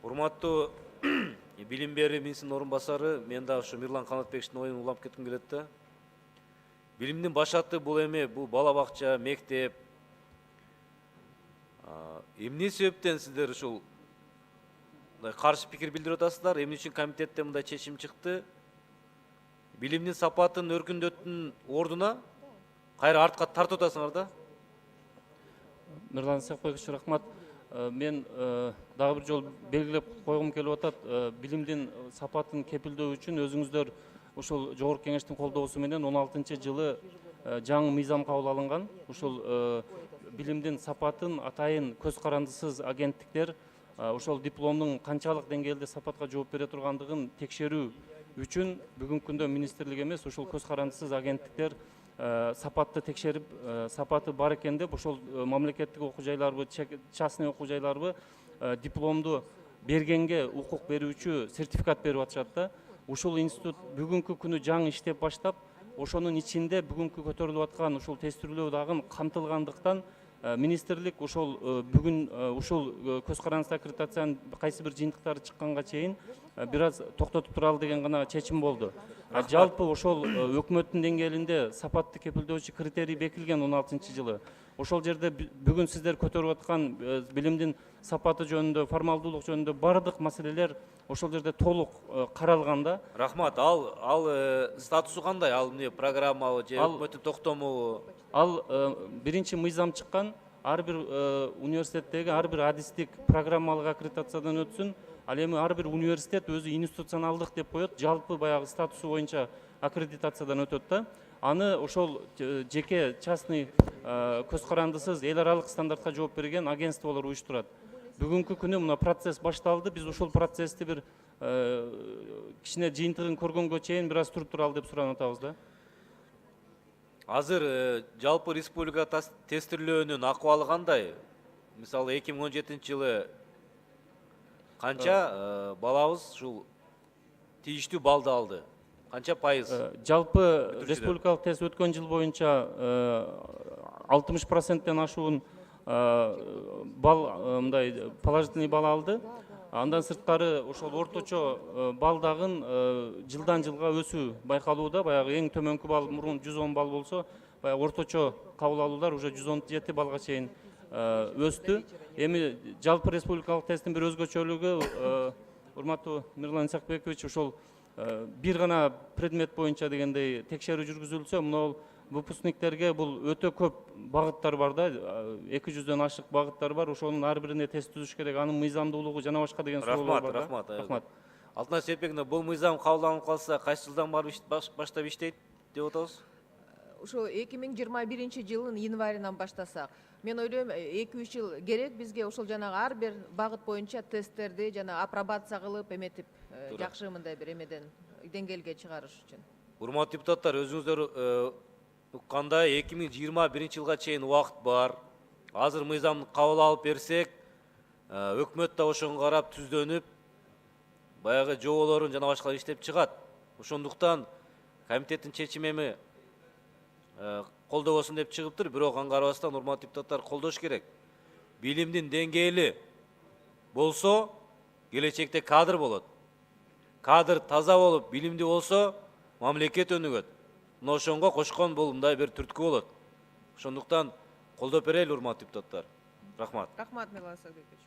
Урматтуу билим берүү министринин орун басары, мен дагы ушу Мирлан Канатбековичтин оюн улам кетким келет да. Билимдин башаты бул эме, бул бала бакча, мектеп. Эмне себептен сиздер ушул каршы пикир билдирип атасыздар? Эмне үчүн комитетте мындай чечим чыкты? Билимдин сапатын өркүндөттүн ордуна кайра артка тартып атасыңар да? Мирлан Исакбекович, рахмат. Мен дагы бир жол белгилеп койгум келип атат. Билимдин сапатын кепилдөө үчүн өзүңүздөр ушул жогорку кеңештин колдоосу менен 16-жылы жаңы мыйзам кабыл алынган. Ушул билимдин сапатын атайын көз карандысыз агенттиктер ошол дипломдун канчалык деңгээлде сапатка жооп бере тургандыгын текшерүү үчүн бүгүнкү күндө министрлик эмес, ушул көз карандысыз агенттиктер сапатты текшерип, сапаты бар экен деп ошол мамлекеттик окуу жайларбы, частный окуу жайларбы дипломду бергенге укук берүүчү сертификат берип атышат да. Ушул институт бүгүнкү күнү жаңы иштеп баштап, ошонун ичинде бүгүнкү көтөрүлүп аткан ушул тестирлөө дагы камтылгандыктан министрлик ошол бүгүн ушул көз карандысыз аккредитациянын кайсы бир жыйынтыктары чыкканга чейин бир аз токтотуп туралы деген гана чечим болду. Жалпы ошол өкмөттүн деңгээлинде сапатты кепилдөөчү критерий бекилген 16-жылы. Ошол жерде бүгүн сиздер көтөрүп аткан билимдин сапаты жөнүндө, формалдуулук жөнүндө бардык маселелер ошол жерде толук каралган да. Рахмат. Ал статусу кандай? Ал эмне, программабы же өкмөттүн токтомубу? Ал биринчи мыйзам чыккан, ар бир университеттеги ар бир адистик программалык аккредитациядан өтсүн. Ал эми ар бир университет өзү институционалдык деп коет, жалпы баягы статусу боюнча аккредитациядан өтөт да. Аны ошол жеке частный көз карандысыз эл аралык стандартка жооп берген агентстволор уюштурат. Бүгүнкү күнү мына процесс башталды. Биз ошол процессти бир кичине жыйынтыгын көргөнгө чейин бир аз туруп туралы деп суранып атабыз да. Азыр жалпы республика тестирлөөнүн акыбалы кандай? Мисалы 2017-жылы канча балабыз ушул тийиштүү балды алды? Канча пайыз? Жалпы республикалык тест өткөн жыл боюнча 60%-тен ашуун балл мындай положительный балл алды. Андан сырткары ошол орточо балдагын жылдан жылга өсүү байкалууда. Баягы эң төмөнкү балл мурун 110 балл болсо, баягы орточо кабыл алуулар уже 117 балга чейин өстү. Эми жалпы республикалык тесттин бир өзгөчөлүгү, урматтуу Мирлан Исакбекович, ошол бир гана предмет боюнча дегендей текшерүү жүргүзүлсө, мына выпускниктерге бул өтө көп багыттар бар да, 200дөн ашык багыттар бар. Ошонун ар бирине тест түзүш керек, анын мыйзамдуулугу жана башка деген суроолор бар. Рахмат. Алтынай Серикбековна, бул мыйзам кабыл алынып калса, кайсы жылдан баштап иштейт деп атабыз? Ошо 2021-жылдын январынан баштасак, мен ойлойм 2-3 жыл керек бизге ошол жанагы ар бир багыт боюнча тесттерди жана апробация кылып эметип жакшы мындай бир эмеден деңгээлге чыгарыш үчүн. Урматтуу депутаттар, өзүңүздөр уккандай 2021-жылга чейин убакыт бар. Азыр мыйзамды кабыл алып берсек, өкмөт да ошого карап түздөнүп, баягы жоболорун жана башкалар иштеп чыгат. Ошондуктан комитеттин чечими колдобосун деп чыгыптыр, бирок ага карабастан урматтуу депутаттар колдош керек. Билимдин деңгээли болсо, келечекте кадр болот. Кадр таза болуп, билимдүү болсо, мамлекет өнүгөт. Мына ошонго кошкон бул мындай бир түрткү болот. Ошондуктан колдоп берели, урматтуу депутаттар. Рахмат. Рахмат, Мирлан Исакбекович.